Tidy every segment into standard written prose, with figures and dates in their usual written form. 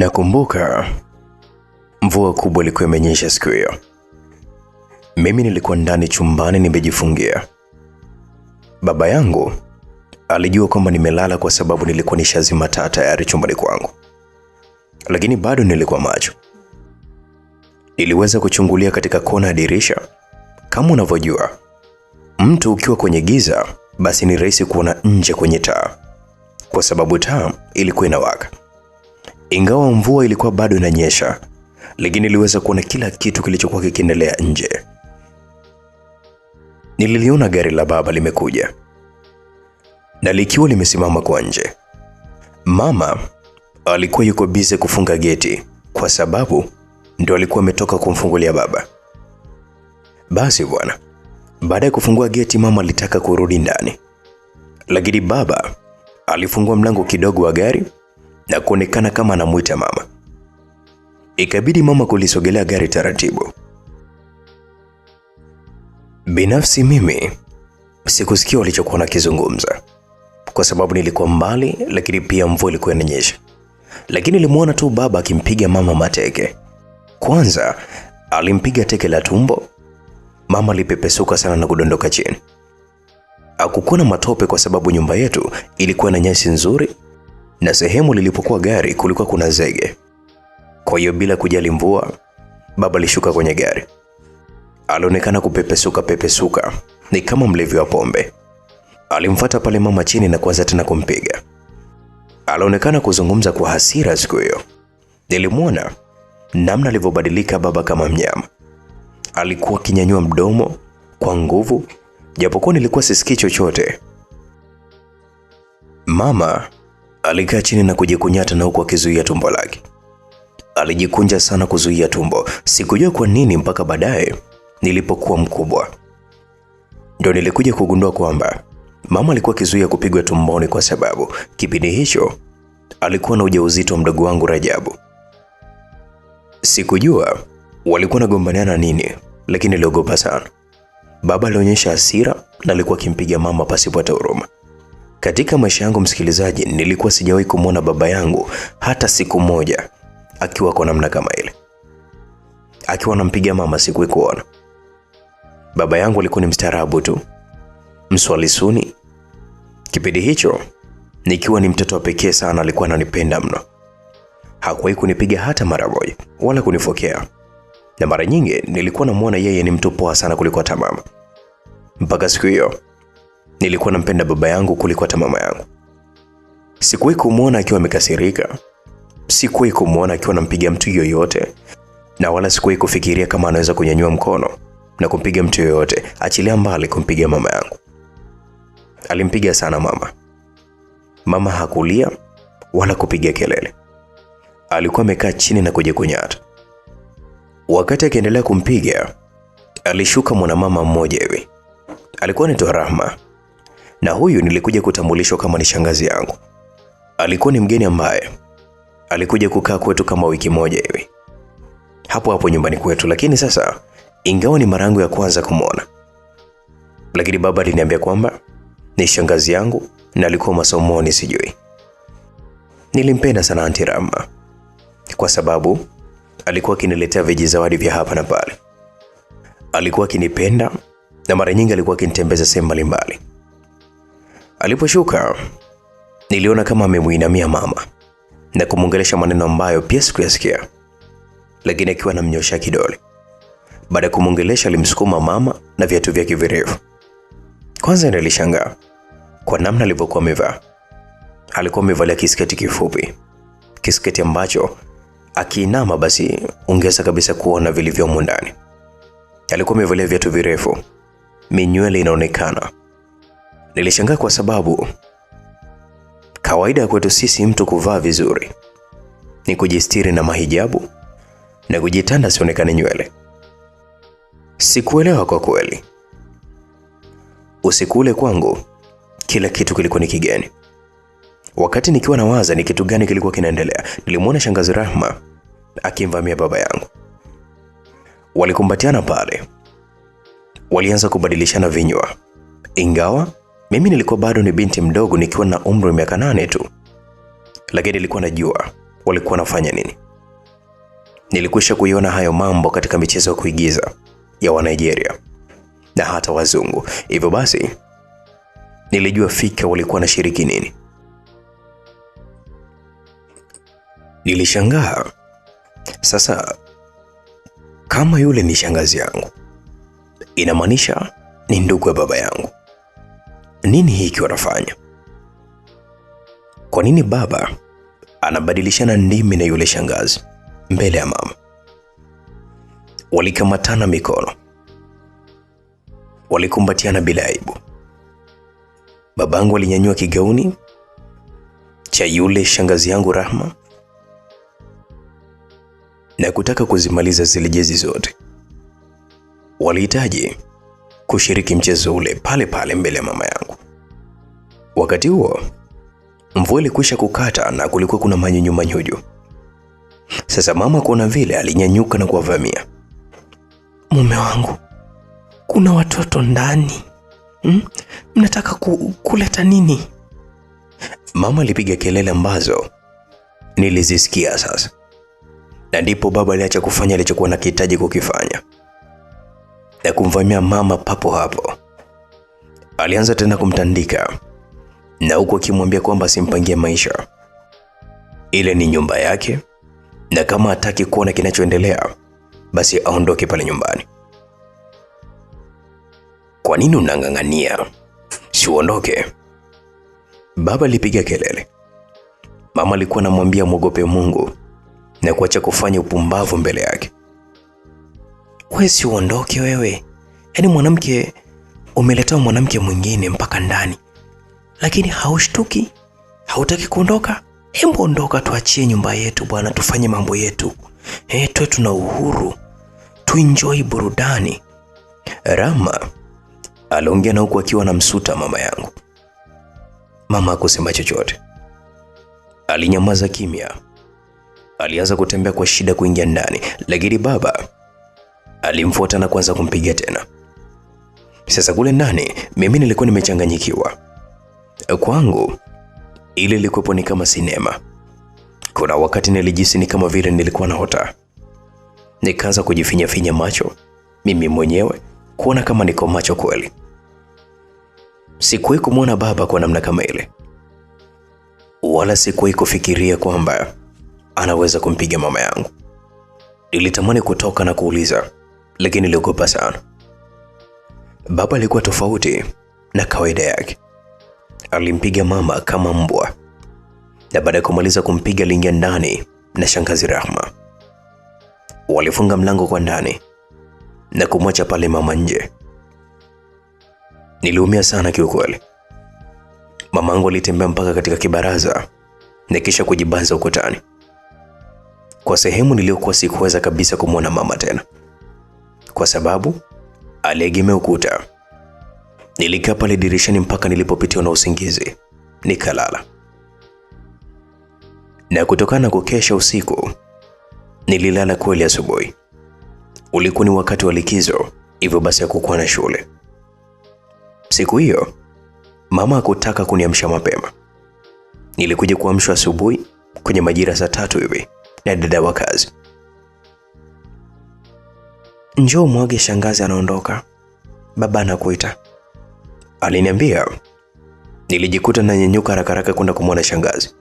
Nakumbuka mvua kubwa ilikuwa imenyesha siku hiyo. Mimi nilikuwa ndani chumbani nimejifungia. Baba yangu alijua kwamba nimelala kwa sababu nilikuwa nishazima taa tayari chumbani kwangu. Lakini bado nilikuwa macho. Niliweza kuchungulia katika kona ya dirisha. Kama unavyojua, mtu ukiwa kwenye giza basi ni rahisi kuona nje kwenye taa, kwa sababu taa ilikuwa inawaka. Ingawa mvua ilikuwa bado inanyesha, lakini niliweza kuona kila kitu kilichokuwa kikiendelea nje. Nililiona gari la baba limekuja, na likiwa limesimama kwa nje. Mama alikuwa yuko busy kufunga geti kwa sababu ndio alikuwa ametoka kumfungulia baba. Basi bwana, baada ya kufungua geti mama alitaka kurudi ndani, lakini baba alifungua mlango kidogo wa gari na kuonekana kama anamuita mama. Ikabidi mama kulisogelea gari taratibu. Binafsi mimi sikusikia walichokuwa nakizungumza kwa sababu nilikuwa mbali, lakini pia mvua ilikuwa inanyesha. Lakini nilimuona tu baba akimpiga mama mateke. Kwanza alimpiga teke la tumbo. Mama alipepesuka sana na kudondoka chini. Hakukuwa na matope kwa sababu nyumba yetu ilikuwa na nyasi nzuri na sehemu lilipokuwa gari kulikuwa kuna zege. Kwa hiyo bila kujali mvua, baba alishuka kwenye gari. Alionekana kupepesuka, ni kama mlevi wa pombe. Alimfuata pale mama chini na kuanza tena kumpiga. Alionekana kuzungumza kwa hasira siku hiyo. Nilimuona namna alivyobadilika baba kama mnyama. Alikuwa kinyanyua mdomo kwa nguvu, japokuwa nilikuwa sisikii chochote. Mama alikaa chini na kujikunyata na huku akizuia tumbo lake. Alijikunja sana kuzuia tumbo. Sikujua kwa nini mpaka baadaye nilipokuwa mkubwa ndio nilikuja kugundua kwamba mama alikuwa akizuia kupigwa tumboni kwa sababu kipindi hicho alikuwa na ujauzito mdogo wangu Rajabu. Sikujua walikuwa nagombaniana nini, lakini niliogopa sana. Baba alionyesha hasira na alikuwa akimpiga mama pasipo hata huruma. Katika maisha yangu msikilizaji, nilikuwa sijawahi kumuona baba yangu hata siku moja akiwa kwa namna kama ile. Akiwa anampiga mama sikuwahi kuona. Baba yangu alikuwa ni mstaarabu tu, mswali suni. Kipindi hicho nikiwa ni mtoto wa pekee sana, alikuwa ananipenda mno. Hakuwahi kunipiga hata mara moja wala kunifokea. Na mara nyingi nilikuwa namuona yeye ni mtu poa sana kuliko hata mama. Mpaka siku hiyo nilikuwa nampenda baba yangu kuliko hata mama yangu. Sikuwahi kumuona akiwa amekasirika. Sikuwahi kumuona akiwa anampiga mtu yoyote, na wala sikuwahi kufikiria kama anaweza kunyanyua mkono na kumpiga mtu yoyote, achilia mbali kumpiga mama yangu. Alimpiga sana mama. Mama hakulia wala kupiga kelele. Alikuwa amekaa chini na kujikunyata. Wakati akiendelea kumpiga, alishuka mwanamama mmoja hivi. Alikuwa anaitwa Rahma. Na huyu nilikuja kutambulishwa kama ni shangazi yangu. Alikuwa ni mgeni ambaye alikuja kukaa kwetu kama wiki moja hivi, hapo nyumbani kwetu. Lakini sasa, ingawa ni mara yangu ya kwanza kumuona, lakini baba aliniambia kwamba ni shangazi yangu na alikuwa masomoni sijui. Nilimpenda sana Aunti Rahma kwa sababu alikuwa akiniletea vijizawadi vya hapa na pale. Alikuwa akinipenda na mara nyingi alikuwa akinitembeza sehemu mbalimbali. Aliposhuka niliona kama amemuinamia mama na kumongelesha maneno ambayo pia sikuyasikia, lakini akiwa anamnyosha kidole. Baada ya kumongelesha alimsukuma mama na viatu vyake virefu. Kwanza nilishangaa kwa namna alivyokuwa amevaa. Alikuwa amevalia kisketi kifupi, kisketi ambacho akiinama basi ungeweza kabisa kuona vilivyomo ndani. Alikuwa amevalia viatu virefu, minywele inaonekana. Nilishangaa kwa sababu kawaida kwetu sisi mtu kuvaa vizuri ni kujistiri na mahijabu na kujitanda sionekane nywele. Sikuelewa kwa kweli. Usiku ule kwangu kila kitu kilikuwa ni kigeni. Wakati nikiwa nawaza ni kitu gani kilikuwa kinaendelea, nilimuona shangazi Rahma akimvamia baba yangu. Walikumbatiana pale. Walianza kubadilishana vinywa. Ingawa mimi nilikuwa bado ni binti mdogo nikiwa na umri wa miaka 8 tu, lakini nilikuwa najua walikuwa wanafanya nini. Nilikwisha kuiona hayo mambo katika michezo ya kuigiza ya wa Nigeria na hata wazungu. Hivyo basi nilijua fika walikuwa wanashiriki nini. Nilishangaa. Sasa kama yule ni shangazi yangu, inamaanisha ni ndugu wa baba yangu. Nini hiki wanafanya? Kwa nini baba anabadilishana ndimi na yule shangazi mbele ya mama? Walikamatana mikono, walikumbatiana bila aibu. Babangu alinyanyua kigauni cha yule shangazi yangu Rahma na kutaka kuzimaliza zile jezi zote. Walihitaji kushiriki mchezo ule pale pale mbele ya mama yangu. Wakati huo mvua ilikwisha kukata na kulikuwa kuna manyunyu. Sasa mama kuona vile alinyanyuka na kuwavamia. Mume wangu, kuna watoto ndani. Mnataka kuleta nini? Mama alipiga kelele ambazo nilizisikia sasa. Na ndipo baba aliacha kufanya alichokuwa anahitaji kukifanya na kumvamia mama papo hapo. Alianza tena kumtandika na huko akimwambia kwamba simpangie maisha. Ile ni nyumba yake na kama hataki kuona kinachoendelea basi aondoke pale nyumbani. Kwa nini unang'ang'ania? Si uondoke? Baba alipiga kelele. Mama alikuwa anamwambia muogope Mungu na kuacha kufanya upumbavu mbele yake. Wewe si uondoke wewe. Yaani mwanamke umeleta mwanamke mwingine mpaka ndani. Lakini haushtuki? Hautaki kuondoka? Hebu ondoka, tuachie nyumba yetu bwana, tufanye mambo yetu. Tuwe tuna uhuru. Tuenjoy burudani. Rama aliongea na huku akiwa na msuta mama yangu. Mama hakusema chochote. Alinyamaza kimya. Alianza kutembea kwa shida kuingia ndani, lakini baba alimfuata na kuanza kumpiga tena. Sasa kule ndani mimi nilikuwa nimechanganyikiwa. Kwangu ile ilikuwa ni kama sinema. Kuna wakati nilijisi ni kama vile nilikuwa naota. Nikaanza kujifinya macho mimi mwenyewe kuona kama niko macho kweli. Sikuwahi kumwona baba kwa namna kama ile, wala sikuwahi kufikiria kwamba anaweza kumpiga mama yangu. Nilitamani kutoka na kuuliza, lakini niliogopa sana. Baba alikuwa tofauti na kawaida yake. Alimpiga mama kama mbwa, na baada ya kumaliza kumpiga aliingia ndani na shangazi Rahma. Walifunga mlango kwa ndani na kumwacha pale mama nje. Niliumia sana kiukweli. Mamangu alitembea mpaka katika kibaraza na kisha kujibanza ukutani. Kwa sehemu niliyokuwa sikuweza kabisa kumwona mama tena, kwa sababu aliegemea ukuta. Nilikaa pale dirishani mpaka nilipopitiwa na usingizi, nikalala. Na kutokana na kukesha usiku, nililala kweli asubuhi. Ulikuwa ni wakati wa likizo, hivyo basi hakukuwa na shule. Siku hiyo mama hakutaka kuniamsha mapema. Nilikuja kuamshwa asubuhi kwenye majira saa 3 hivi na dada wa kazi. Njoo mwage, shangazi anaondoka, baba anakuita, aliniambia. Nilijikuta na nyenyuka haraka kwenda kumwona shangazi.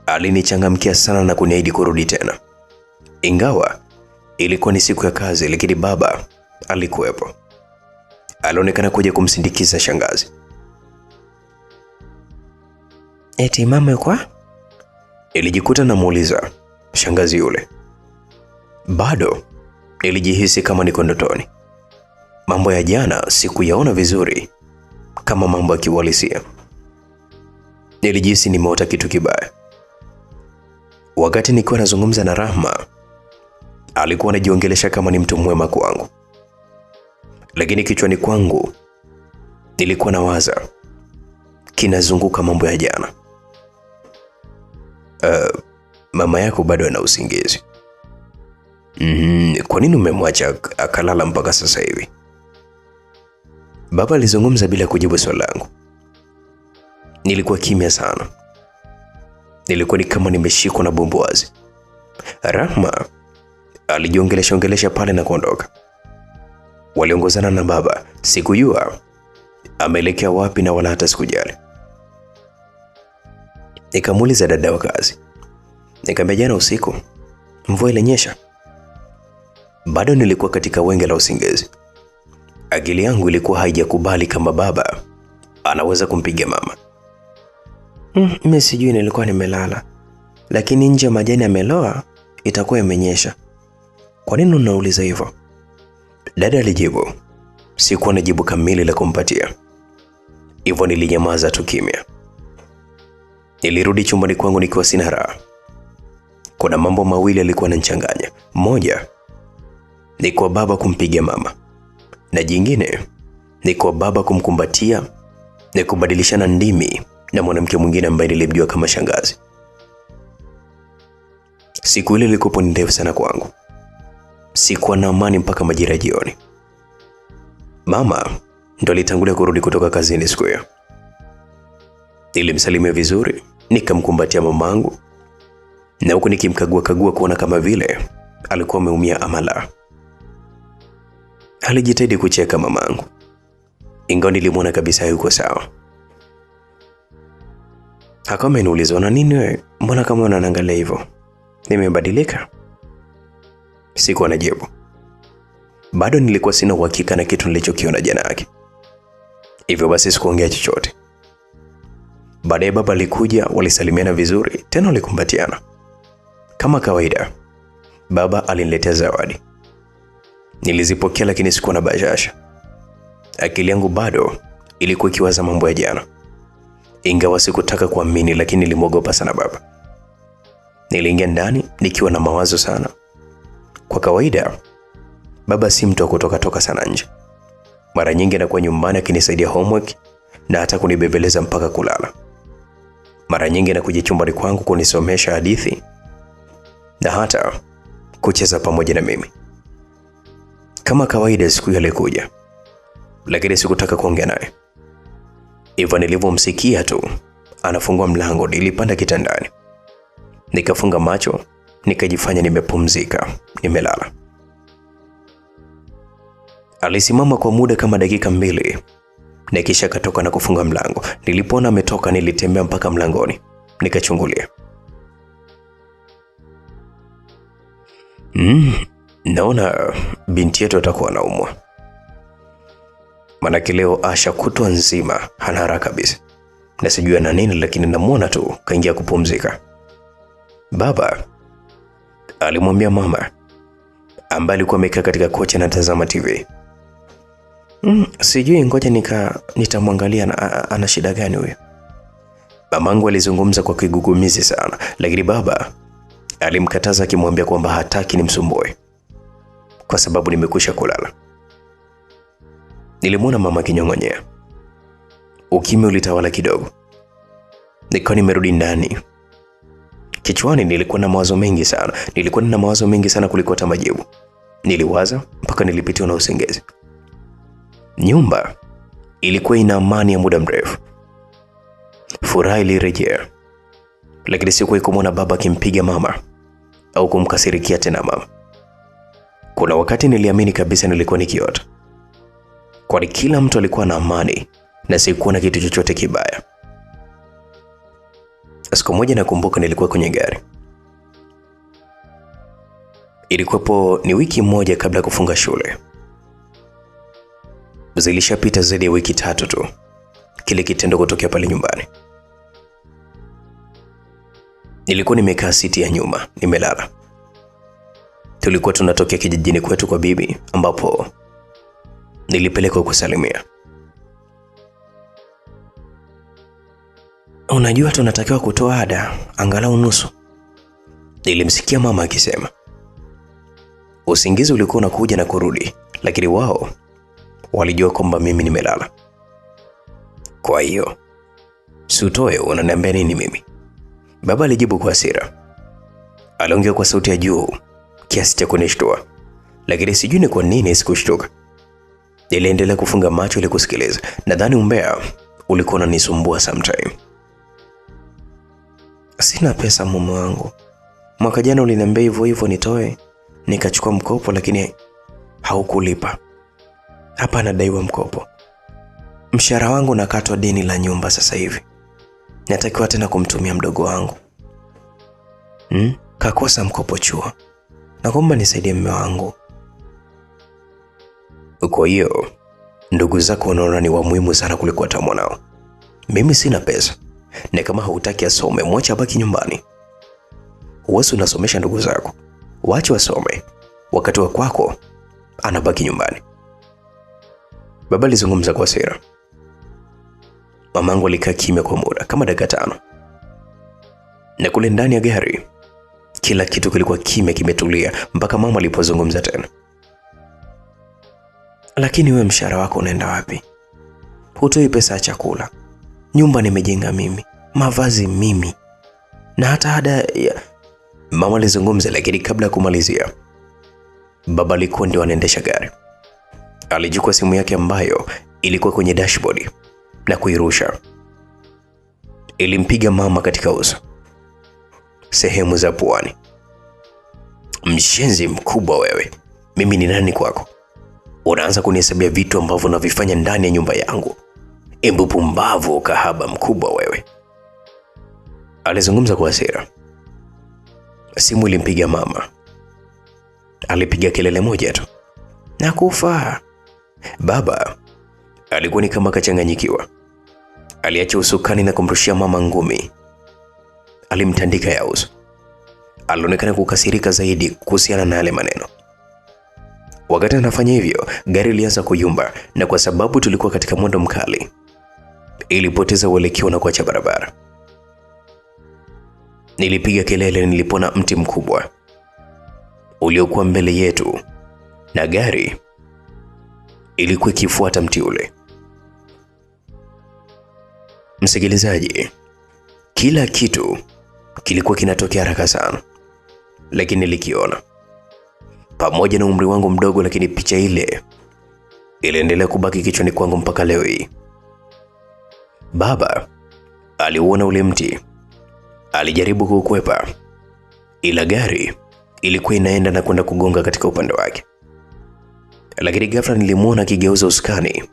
Alinichangamkia sana na kuniahidi kurudi tena. Ingawa ilikuwa ni siku ya kazi, lakini baba alikuwepo. Alionekana kuja kumsindikiza shangazi. Eti mama yuko? Nilijikuta na muuliza shangazi yule. Bado nilijihisi kama niko ndotoni. Mambo ya jana sikuyaona vizuri kama mambo ya kiuhalisia. Nilijihisi nimeota kitu kibaya. Wakati nikiwa nazungumza na Rahma, alikuwa anajiongelesha kama ni mtu mwema kwangu. Lakini kichwani kwangu nilikuwa nawaza kinazunguka mambo ya jana. Mama yako bado ana usingizi. Kwa nini umemwacha akalala mpaka sasa hivi? Baba alizungumza bila kujibu swali langu. Nilikuwa kimya sana. Nilikuwa ni kama nimeshikwa na bumbuazi. Rahma alijiongelesha pale na kuondoka. Waliongozana na baba. Sikujua ameelekea wapi na wala hata sikujali. Nikamuuliza dada wa kazi. Nikamwambia jana usiku mvua ilinyesha. Bado nilikuwa katika wenge la usingizi. Akili yangu ilikuwa haijakubali kama baba anaweza kumpiga mama. Mimi sijui, nilikuwa nimelala. Lakini nje majani yameloa, itakuwa imenyesha. Kwa nini unauliza hivyo? Dada alijibu. Sikuwa na jibu kamili la kumpatia. Hivyo nilinyamaza tu kimya. Nilirudi chumbani kwangu nikiwa sina raha. Kuna mambo mawili yalikuwa yananichanganya. Moja ni kwa baba kumpiga mama, na jingine ni kwa baba kumkumbatia na kubadilishana ndimi na mwanamke mwingine ambaye nilimjua kama shangazi. Siku ile ilikuwa ni ndefu sana kwangu. Sikuwa na amani mpaka majira jioni. Mama ndo alitangulia kurudi kutoka kazini siku hiyo. Nilimsalimia vizuri, nikamkumbatia mamangu, na huko nikimkagua kuona kama vile alikuwa ameumia ama la. Alijitahidi kucheka mamangu, ingawa nilimwona kabisa yuko sawa. Akawa ameniuliza, "Na nini wewe? Mbona kama unaniangalia hivyo? Nimebadilika?" Sikuwa najibu. Bado nilikuwa sina uhakika na kitu nilichokiona jana yake. Hivyo basi sikuongea chochote. Baadaye baba alikuja, walisalimiana vizuri, tena walikumbatiana. Kama kawaida, baba aliniletea zawadi. Nilizipokea lakini sikuwa na bashasha. Akili yangu bado ilikuwa ikiwaza mambo ya jana. Ingawa sikutaka kuamini, lakini nilimwogopa sana baba. Niliingia ndani nikiwa na mawazo sana. Kwa kawaida, baba si mtu wa kutoka sana nje. Mara nyingi anakuwa nyumbani akinisaidia homework na hata kunibebeleza mpaka kulala. Mara nyingi anakuja chumbani kwangu kunisomesha hadithi na hata kucheza pamoja na mimi. Kama kawaida siku ile alikuja, lakini sikutaka kuongea naye. Hivyo nilivyomsikia tu anafungua mlango, nilipanda kitandani. Nikafunga macho, nikajifanya nimepumzika, nimelala. Alisimama kwa muda kama dakika 2, na kisha katoka na kufunga mlango. Nilipoona ametoka, nilitembea mpaka mlangoni, nikachungulia. Naona binti yetu atakuwa anaumwa. Maana leo Asha kutwa nzima hana haraka kabisa. Na sijui ana nini, lakini namuona tu kaingia kupumzika. Baba alimwambia mama ambaye alikuwa amekaa katika kochi na tazama TV. Sijui, ngoja nitamwangalia ana shida gani huyo. Mamangu alizungumza kwa kigugumizi sana, lakini baba alimkataza akimwambia kwamba hataki nimsumbue kwa sababu nimekwisha kulala. Nilimwona mama kinyong'onyea. Ukimya ulitawala kidogo. Nikawa nimerudi ndani. Kichwani nilikuwa na mawazo mengi sana kuliko hata majibu. Niliwaza mpaka nilipitiwa na usingizi. Nyumba ilikuwa ina amani ya muda mrefu. Furaha ilirejea. Lakini sikuwahi kumwona baba akimpiga mama au kumkasirikia tena mama. Kuna wakati niliamini kabisa nilikuwa nikiota, kwani kila mtu alikuwa na amani na sikuwa na kitu chochote kibaya. Siku moja nakumbuka nilikuwa kwenye gari. Ilikuwapo ni wiki moja kabla ya kufunga shule. Zilishapita zaidi ya wiki 3 tu kile kitendo kutokea pale nyumbani. Nilikuwa nimekaa siti ya nyuma, nimelala. Tulikuwa tunatokea kijijini kwetu kwa bibi, ambapo nilipelekwa kusalimia. "Unajua tunatakiwa kutoa ada angalau nusu," nilimsikia mama akisema. Usingizi ulikuwa unakuja na kurudi, lakini wao walijua kwamba mimi nimelala. "Kwa hiyo sutoe, unaniambia nini mimi?" Baba alijibu kwa hasira. Aliongea kwa sauti ya juu kiasi cha kunishtua, lakini sijui ni kwa nini sikushtuka. Niliendelea kufunga macho ili kusikiliza. Nadhani umbea ulikuwa unanisumbua sometime. Sina pesa mume wangu. Mwaka jana uliniambia hivyo hivyo nitoe, nikachukua mkopo lakini haukulipa. Hapa nadaiwa mkopo. Mshahara wangu nakatwa deni la nyumba sasa hivi. Natakiwa tena kumtumia mdogo wangu. Kakosa mkopo chuo. Naomba nisaidie mume wangu. Kwa hiyo ndugu zako wanaona ni wa muhimu sana kuliko hata mwanao. Mimi sina pesa. Na kama hautaki asome, mwache abaki nyumbani. Wewe unasomesha ndugu zako. Waache wasome. Wakati wa kwako anabaki nyumbani. Baba alizungumza kwa hasira. Mamangu alikaa kimya kwa muda kama dakika 5. Na kule ndani ya gari kila kitu kilikuwa kimya, kimetulia mpaka mama alipozungumza tena. Lakini wewe mshahara wako unaenda wapi? Hutoi pesa ya chakula. Nyumba nimejenga mimi, mavazi mimi, na hata ada ya... Mama alizungumza, lakini kabla ya kumalizia baba alikuwa ndio anaendesha gari. Alichukua simu yake ambayo ilikuwa kwenye dashboard na kuirusha. Ilimpiga mama katika uso, sehemu za puani. Mshenzi mkubwa wewe. Mimi ni nani kwako? Unaanza kunihesabia vitu ambavyo navifanya ndani ya nyumba yangu. Embu pumbavu, kahaba mkubwa wewe. Alizungumza kwa hasira. Simu ilimpiga mama. Alipiga kelele moja tu. Nakufa. Baba alikuwa ni kama kachanganyikiwa. Aliacha usukani na kumrushia mama ngumi. Alimtandika ya uso. Alionekana kukasirika zaidi kuhusiana na yale maneno. Wakati anafanya hivyo, gari lilianza kuyumba, na kwa sababu tulikuwa katika mwendo mkali, ilipoteza uelekeo na kuacha barabara. Nilipiga kelele nilipona mti mkubwa uliokuwa mbele yetu, na gari ilikuwa ikifuata mti ule. Msikilizaji, kila kitu kilikuwa kinatokea haraka sana, lakini nilikiona. Pamoja na umri wangu mdogo, lakini picha ile iliendelea kubaki kichwani kwangu mpaka leo hii. Baba aliuona ule mti, alijaribu kukwepa, ila gari ilikuwa inaenda na kwenda kugonga katika upande wake. Lakini ghafla nilimuona akigeuza usukani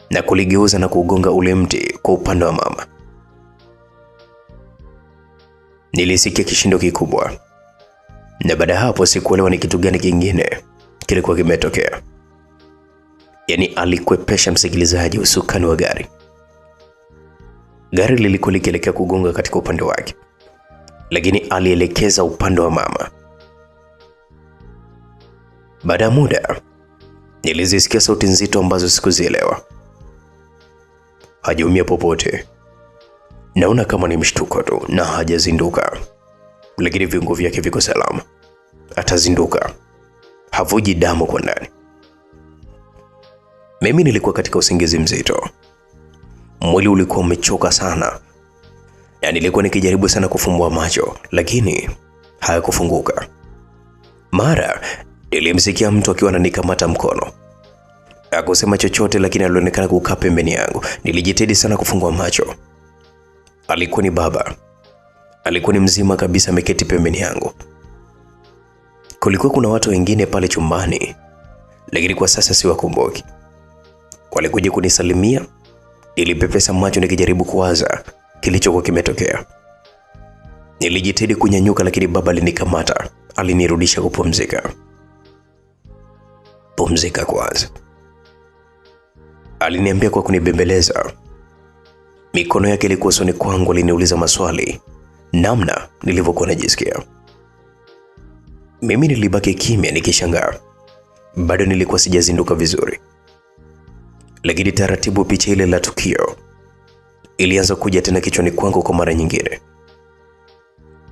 na kuligeuza na kugonga ule mti kwa upande wa mama. Nilisikia kishindo kikubwa, na baada hapo sikuelewa ni kitu gani kingine kilikuwa kimetokea. Yaani alikwepesha, msikilizaji, usukani wa gari. Gari lilikuwa likielekea kugonga katika upande wake, lakini alielekeza upande wa mama. Baada ya muda nilizisikia sauti nzito ambazo sikuzielewa. Hajaumia popote. Naona kama ni mshtuko tu na hajazinduka, lakini viungo vyake viko salama. Atazinduka. Havuji damu kwa ndani. Mimi nilikuwa katika usingizi mzito. Mwili ulikuwa umechoka sana. Na nilikuwa nikijaribu sana kufumbua macho, lakini hayakufunguka. Mara nilimsikia mtu akiwa ananikamata mkono. Hakusema chochote, lakini alionekana kukaa pembeni yangu. Nilijitahidi sana kufungua macho. Alikuwa ni baba. Alikuwa ni mzima kabisa, ameketi pembeni yangu. Kulikuwa kuna watu wengine pale chumbani, lakini kwa sasa siwakumbuki. Walikuja kunisalimia. Nilipepesa macho nikijaribu kuwaza kilichokuwa kimetokea. Nilijitahidi kunyanyuka, lakini baba alinikamata, alinirudisha kupumzika. Pumzika kwanza, aliniambia kwa kunibembeleza. Mikono yake ilikuwa usoni kwangu, aliniuliza maswali namna nilivyokuwa najisikia. Mimi nilibaki kimya nikishangaa. Bado nilikuwa sijazinduka vizuri. Lakini taratibu picha ile la tukio ilianza kuja tena kichwani kwangu kwa mara nyingine.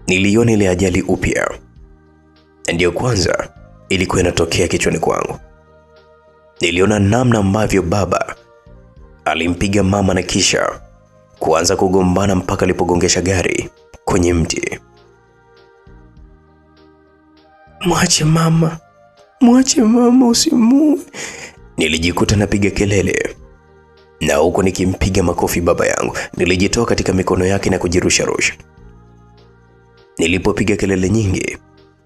Niliona ile ajali upya. Ndio kwanza ilikuwa inatokea kichwani kwangu. Niliona namna ambavyo baba alimpiga mama na kisha kuanza kugombana mpaka alipogongesha gari kwenye mti. Mwache mama usimuue. Nilijikuta napiga kelele, na huko nikimpiga makofi baba yangu. Nilijitoa katika mikono yake na kujirusha rusha. Nilipopiga kelele nyingi,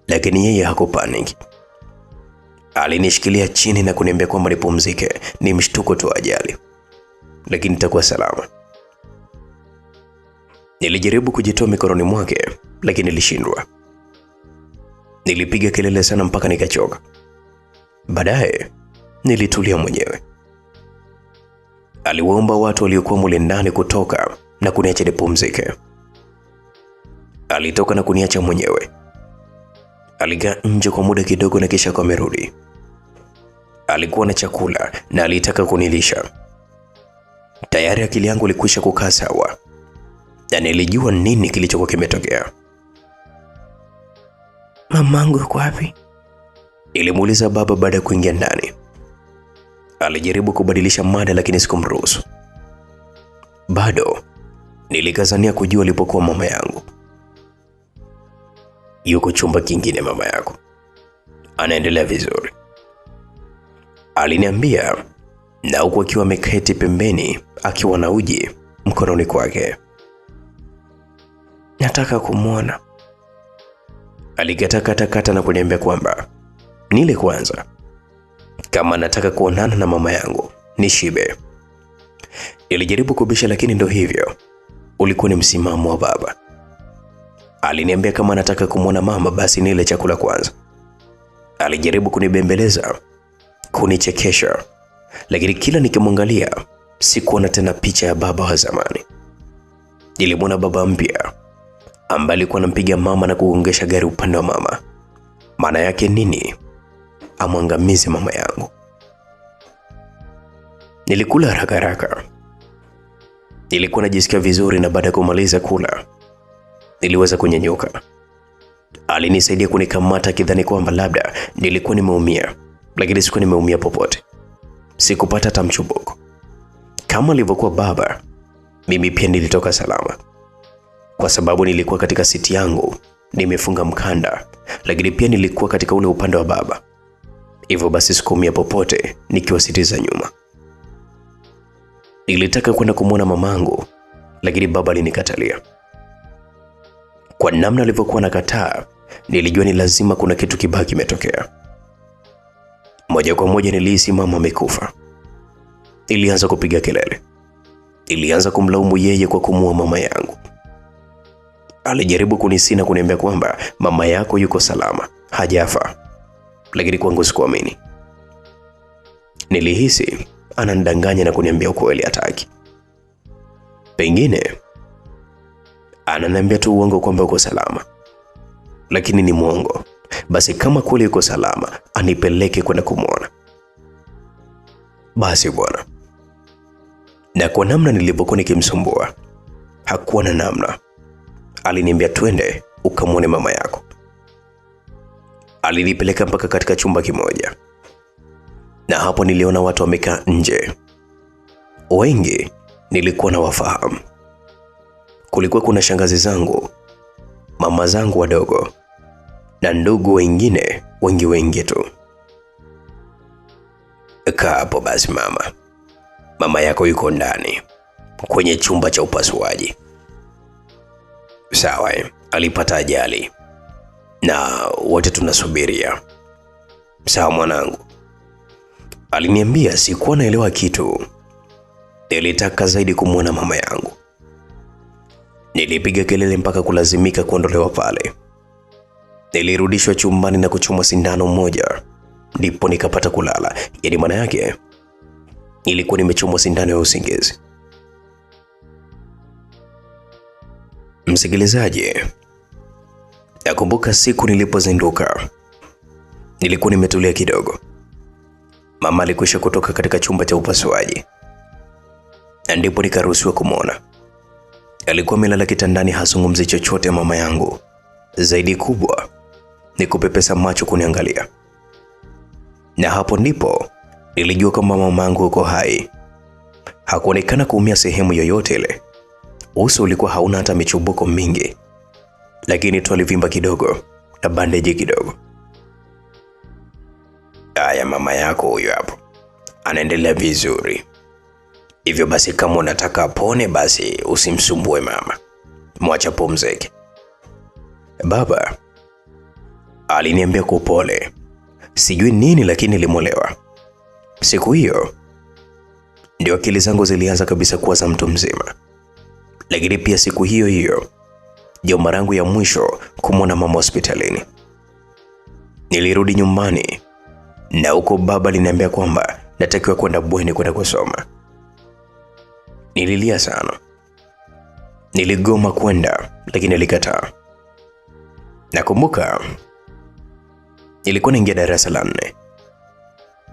lakini yeye hakupanic. Alinishikilia chini na kuniambia kwamba nipumzike, ni mshtuko tu ajali, lakini nitakuwa salama. Nilijaribu kujitoa mikononi mwake, lakini nilishindwa. Nilipiga kelele sana mpaka nikachoka. Baadaye nilitulia mwenyewe. Aliwaomba watu waliokuwa mule ndani kutoka na kuniacha nipumzike. Alitoka na kuniacha mwenyewe. Alikaa nje kwa muda kidogo na kisha amerudi. Alikuwa na chakula na alitaka kunilisha. Tayari akili yangu ilikwisha kukaa sawa, na nilijua nini kilichokuwa kimetokea. Mamangu yuko wapi? Nilimuuliza baba baada ya kuingia ndani. Alijaribu kubadilisha mada lakini sikumruhusu. Bado nilikazania kujua alipokuwa mama yangu. Yuko chumba kingine mama yako, anaendelea vizuri, aliniambia, na huku akiwa ameketi pembeni akiwa na uji mkononi kwake. Nataka kumwona. Alikatakata na kuniambia kwamba nile kwanza, kama nataka kuonana na mama yangu nishibe. Nilijaribu kubisha lakini ndo hivyo, ulikuwa ni msimamo wa baba. Aliniambia kama nataka kumwona mama basi nile chakula kwanza. Alijaribu kunibembeleza, kunichekesha, lakini kila nikimwangalia sikuona tena picha ya baba wa zamani. Nilimwona baba mpya ambaye alikuwa anampiga mama na kugongesha gari upande wa mama. Maana yake nini? Amwangamize mama yangu. Nilikula haraka haraka. Nilikuwa najisikia vizuri na baada ya kumaliza kula niliweza kunyanyuka. Alinisaidia kunikamata akidhani kwamba labda nilikuwa nimeumia, lakini sikuwa nimeumia popote. Sikupata hata mchubuko. Kama alivyokuwa baba, mimi pia nilitoka salama. Kwa sababu nilikuwa katika siti yangu, nimefunga mkanda, lakini pia nilikuwa katika ule upande wa baba. Hivyo basi sikuumia popote nikiwa siti za nyuma. Nilitaka kwenda kumwona mamangu, lakini baba alinikatalia. Kwa namna alivyokuwa nakataa, nilijua ni lazima kuna kitu kibaya kimetokea. Moja kwa moja nilihisi mama amekufa. Nilianza kupiga kelele. Nilianza kumlaumu yeye kwa kumuua mama yangu. Alijaribu kunisina kuniambia kwamba mama yako yuko salama, hajafa. Lakini kwangu sikuamini. Nilihisi ananidanganya na kuniambia ukweli hataki. Pengine ananiambia tu uongo kwamba uko salama, lakini ni muongo. Basi kama kweli yuko salama, anipeleke kwenda kumwona. Basi bwana. Na kwa namna nilipokuwa nikimsumbua, hakuwa na namna. Aliniambia twende ukamwone mama yako. Alinipeleka mpaka katika chumba kimoja. Na hapo niliona watu wamekaa nje. Wengi nilikuwa na wafahamu. Kulikuwa kuna shangazi zangu, mama zangu wadogo, na ndugu wengine wengi tu. Kaa hapo basi mama. Mama yako yuko ndani kwenye chumba cha upasuaji. Sawa, alipata ajali na wote tunasubiria. Sawa mwanangu. Aliniambia. Sikuwa naelewa kitu. Nilitaka zaidi kumwona mama yangu. Nilipiga kelele mpaka kulazimika kuondolewa pale. Nilirudishwa chumbani na kuchomwa sindano moja, ndipo nikapata kulala. Yaani maana yake nilikuwa nimechomwa sindano ya usingizi. Msikilizaji, nakumbuka siku nilipozinduka. Nilikuwa nimetulia kidogo. Mama alikwisha kutoka katika chumba cha upasuaji. Na ndipo nikaruhusiwa kumwona. Alikuwa amelala kitandani, hasungumzi chochote mama yangu. Zaidi kubwa ni kupepesa macho kuniangalia. Na hapo ndipo nilijua kwamba mama yangu yuko hai. Hakuonekana kuumia sehemu yoyote ile. Uso ulikuwa hauna hata michubuko mingi, lakini tu alivimba kidogo na bandeji kidogo. Aya, mama yako huyo hapo anaendelea vizuri. Hivyo basi kama unataka apone basi usimsumbue mama. Mwacha pumzike. Baba aliniambia kwa upole, sijui nini lakini nilimwelewa. Siku hiyo ndio akili zangu zilianza kabisa kuwa za mtu mzima. Lakini pia siku hiyo hiyo ndio mara yangu ya mwisho kumwona mama hospitalini. Nilirudi nyumbani na huko baba aliniambia kwamba natakiwa kwenda bweni kwenda kusoma. Nililia sana. Niligoma kwenda lakini alikataa. Nakumbuka nilikuwa naingia darasa la 4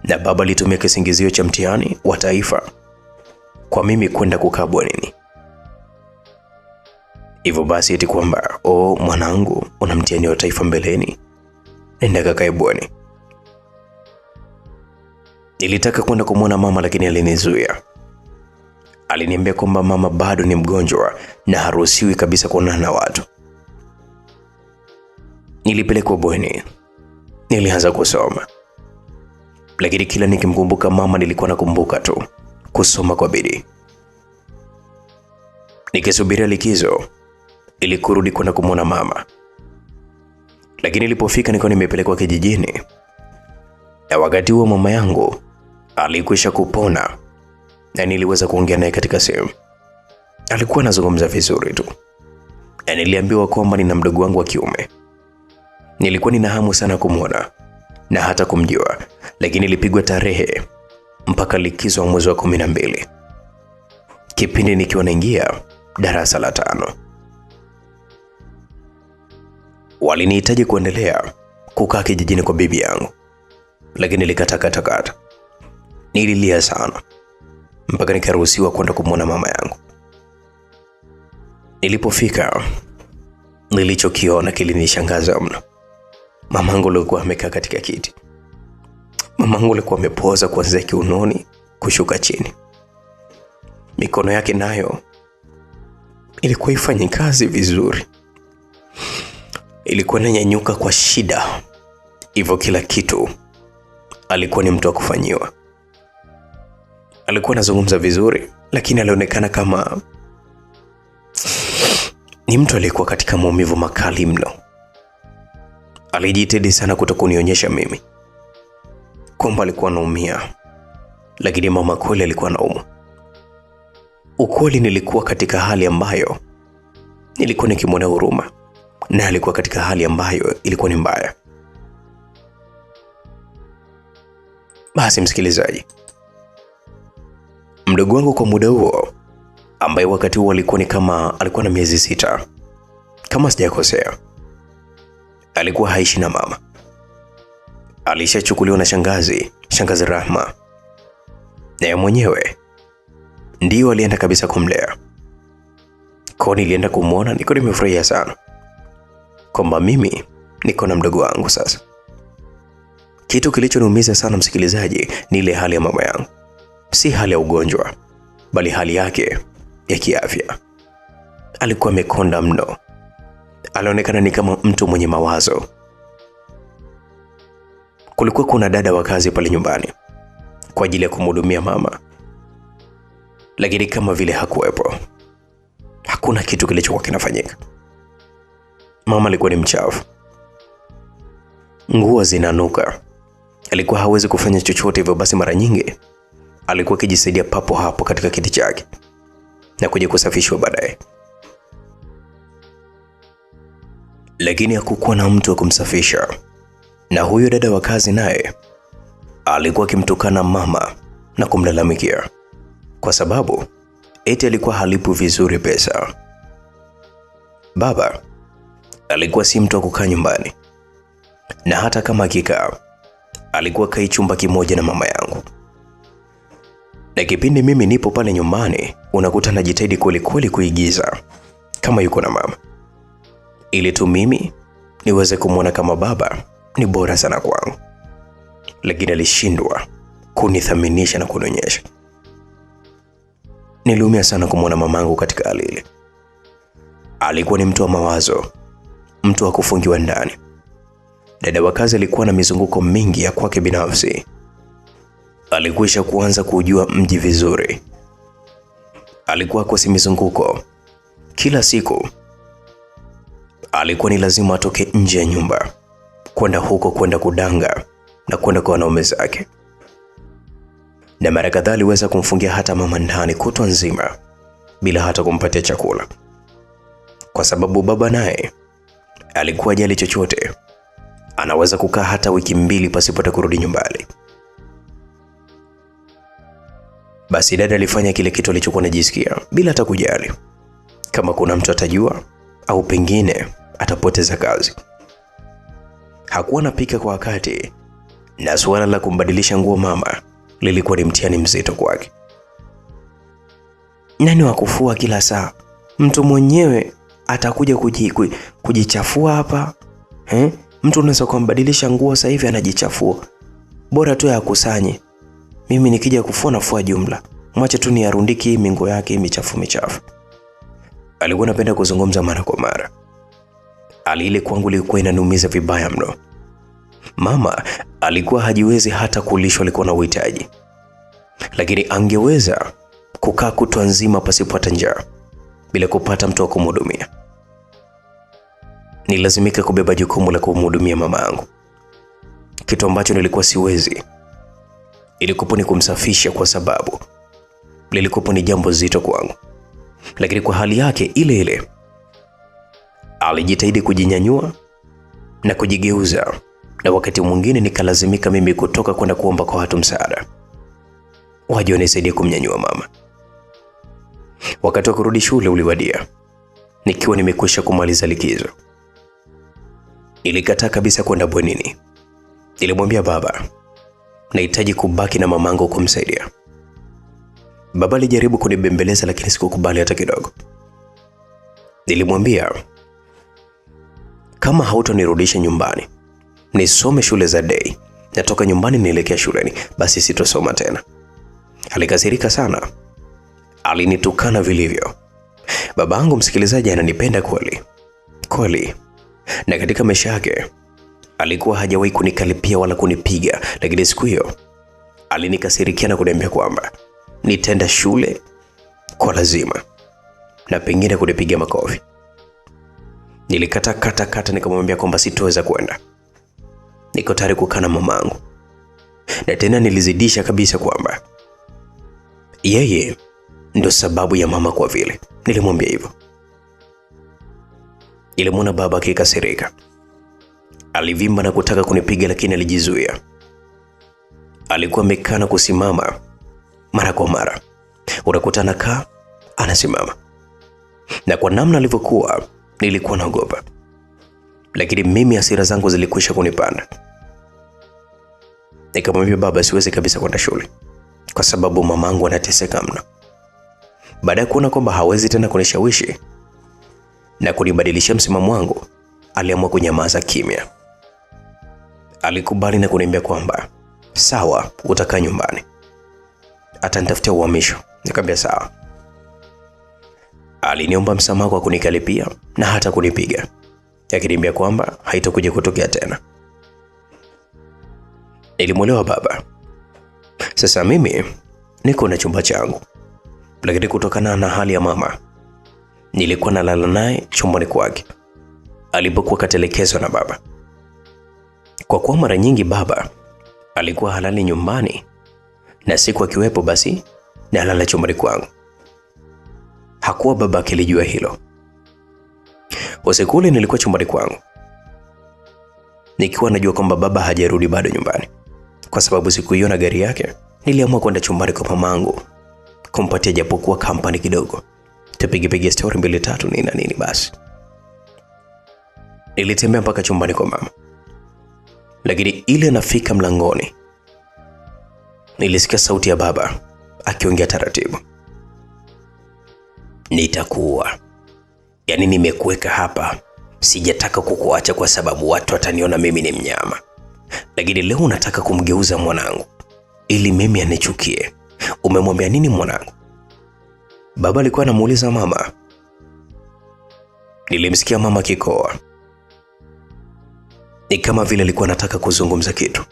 na baba alitumia kisingizio cha mtihani wa taifa kwa mimi kwenda kukaa bwenini. Hivyo basi eti kwamba, mwanangu, una mtihani wa taifa mbeleni, nenda kakae bweni. Nilitaka kwenda kumwona mama lakini alinizuia. Aliniambia kwamba mama bado ni mgonjwa na haruhusiwi kabisa kuonana na watu. Nilipelekwa bweni. Nilianza kusoma. Lakini kila nikimkumbuka mama nilikuwa nakumbuka tu kusoma kwa bidii. Nikisubiria likizo ili kurudi kwenda kumwona mama. Lakini nilipofika nilikuwa nimepelekwa kijijini. Na wakati huo mama yangu alikwisha kupona na niliweza kuongea naye katika simu. Alikuwa anazungumza vizuri tu. Na niliambiwa kwamba nina mdogo wangu wa kiume. Nilikuwa nina hamu sana kumwona na hata kumjua, lakini nilipigwa tarehe mpaka likizo mwezi wa 12. Kipindi nikiwa naingia darasa la 5. Walinihitaji kuendelea kukaa kijijini kwa bibi yangu, lakini nilikatakata. Nililia sana mpaka nikaruhusiwa kwenda kumwona mama yangu. Nilipofika nilichokiona kilinishangaza mno. Mamangu alikuwa amekaa katika kiti. Mamangu alikuwa amepoza kuanzia kiunoni kushuka chini. Mikono yake nayo ilikuwa ifanye kazi vizuri. Ilikuwa inanyanyuka kwa shida. Hivyo kila kitu alikuwa ni mtu wa kufanyiwa. Alikuwa anazungumza vizuri, lakini alionekana kama ni mtu aliyekuwa katika maumivu makali mno. Alijitahidi sana kutokunionyesha mimi kwamba alikuwa anaumia, lakini mama kweli alikuwa anaumwa. Ukweli nilikuwa katika hali ambayo nilikuwa nikimwonea huruma, na alikuwa katika hali ambayo ilikuwa ni mbaya. Basi msikilizaji, mdogo wangu kwa muda huo, ambaye wakati huo alikuwa na miezi 6 kama sijakosea, alikuwa haishi na mama. Alishachukuliwa na shangazi Rahma, na yeye mwenyewe ndio alienda kabisa kumlea. Kwa nilienda kumwona, niko nimefurahia sana kwamba mimi niko na mdogo wangu sasa. Kitu kilichoniumiza sana msikilizaji ni ile hali ya mama yangu. Si hali ya ugonjwa, bali hali yake ya kiafya. Alikuwa amekonda mno. Alionekana ni kama mtu mwenye mawazo. Kulikuwa kuna dada wa kazi pale nyumbani kwa ajili ya kumhudumia mama, lakini kama vile hakuwepo. Hakuna kitu kilichokuwa kinafanyika. Mama alikuwa ni mchafu. Nguo zinanuka. Alikuwa hawezi kufanya chochote, hivyo basi mara nyingi alikuwa akijisaidia papo hapo katika kiti chake na kuja kusafishwa baadaye. Lakini hakukuwa na mtu wa kumsafisha. Na huyo dada wa kazi naye alikuwa akimtukana mama na kumlalamikia kwa sababu eti alikuwa halipu vizuri pesa. Baba alikuwa si mtu wa kukaa nyumbani, na hata kama akikaa alikuwa kai chumba kimoja na mama yangu. Na kipindi mimi nipo pale nyumbani, unakuta najitahidi kweli kweli kuigiza kama yuko na mama, ili tu mimi niweze kumwona kama baba ni bora sana kwangu. Lakini alishindwa kunithaminisha na kunionyesha. Niliumia sana kumwona mamangu katika hali ile. Alikuwa ni mtu wa mawazo, mtu wa kufungiwa ndani. Dada wa kazi alikuwa na mizunguko mingi ya kwake binafsi. Alikwisha kuanza kujua mji vizuri. Alikuwa kwa mizunguko kila siku. alikuwa ni lazima atoke nje ya nyumba, kwenda huko, kwenda kudanga na kwenda kwa wanaume zake. Na mara kadhaa aliweza kumfungia hata mama ndani kutwa nzima bila hata kumpatia chakula, kwa sababu baba naye alikuwa hajali chochote. Anaweza kukaa hata wiki 2 pasipota kurudi nyumbani. Basi dada alifanya kile kitu alichokuwa anajisikia bila hata kujali kama kuna mtu atajua au pengine atapoteza kazi. Hakuwa anapika kwa wakati, na suala la kumbadilisha nguo mama lilikuwa ni mtihani mzito kwake. Nani wa kufua kila saa? Mtu mwenyewe atakuja kujichafua hapa. Mtu unaweza kumbadilisha nguo sasa hivi anajichafua. Bora tu yakusanye. Mimi nikija kufua nafua jumla. Mwache tu niarundiki mingo yake michafu. Alikuwa anapenda kuzungumza mara kwa mara. Hali ile kwangu ilikuwa inanumiza vibaya mno. Mama alikuwa hajiwezi hata kulishwa, alikuwa na uhitaji. Lakini angeweza kukaa kutwa nzima pasipota njaa bila kupata mtu wa kumhudumia. Nilazimika kubeba jukumu la kumhudumia mama yangu, kitu ambacho nilikuwa siwezi. Ilikuwa ni kumsafisha, kwa sababu lilikuwa ni jambo zito kwangu. Lakini kwa hali yake ile ile alijitahidi kujinyanyua na kujigeuza, na wakati mwingine nikalazimika mimi kutoka kwenda kuomba kwa watu msaada waje wanisaidie kumnyanyua mama. Wakati wa kurudi shule uliwadia, nikiwa nimekwisha kumaliza likizo. Nilikataa kabisa kwenda bwenini. Nilimwambia baba nahitaji kubaki na mamangu kumsaidia. Baba alijaribu kunibembeleza, lakini sikukubali hata kidogo. Nilimwambia kama hautonirudisha nyumbani nisome shule za day, natoka nyumbani nielekea shuleni, basi sitosoma tena. Alikasirika sana, alinitukana vilivyo. Babangu, msikilizaji, ananipenda kweli, na katika maisha yake alikuwa hajawahi kunikalipia wala kunipiga, lakini siku hiyo alinikasirikia na kuniambia kwamba nitaenda shule kwa lazima na pengine kunipiga makofi. Nilikata nikamwambia kwamba sitoweza kwenda, niko tayari kukaa na mamangu. Na tena nilizidisha kabisa kwamba yeye ndo sababu ya mama, kwa vile nilimwambia hivyo. Nilimwona baba akikasirika. Alivimba na kutaka kunipiga, lakini alijizuia. Alikuwa amekaa na kusimama mara kwa mara. Unakutana kaa anasimama. Na kwa namna alivyokuwa nilikuwa naogopa. Lakini mimi hasira zangu zilikwisha kunipanda. Nikamwambia baba siwezi kabisa kwenda shule kwa sababu mamangu anateseka mno. Baada ya kuona kwamba hawezi tena kunishawishi na kunibadilisha msimamo wangu, aliamua kunyamaza kimya. Alikubali na kuniambia kwamba sawa, utakaa nyumbani, atanitafutia uhamisho. Nikamwambia sawa. Aliniomba msamaha kwa kunikalipia na hata kunipiga, akiniambia kwamba haitakuja kutokea tena. Nilimwelewa baba. Sasa mimi niko na chumba changu, lakini kutokana na hali ya mama nilikuwa nalala naye chumbani kwake alipokuwa katelekezwa na baba. Kwa kuwa mara nyingi baba alikuwa halali nyumbani na siku akiwepo basi nalala chumbani kwangu. Hakuwa baba akilijua hilo. Usiku ule nilikuwa chumbani kwangu nikiwa najua kwamba baba hajarudi bado nyumbani, kwa sababu sikuiona gari yake. Niliamua kwenda chumbani kwa mamangu kumpatia japokuwa kampani kidogo, tupige story 2-3 nini basi. Nilitembea mpaka chumbani kwa mama, lakini ile nafika mlangoni nilisikia sauti ya baba akiongea taratibu. Nitakuwa, yani nimekuweka hapa, sijataka kukuacha kwa sababu watu wataniona mimi ni mnyama, lakini leo unataka kumgeuza mwanangu ili mimi anichukie. Umemwambia nini mwanangu? Baba alikuwa anamuuliza mama. Nilimsikia mama kikoa, ni kama vile alikuwa anataka kuzungumza kitu,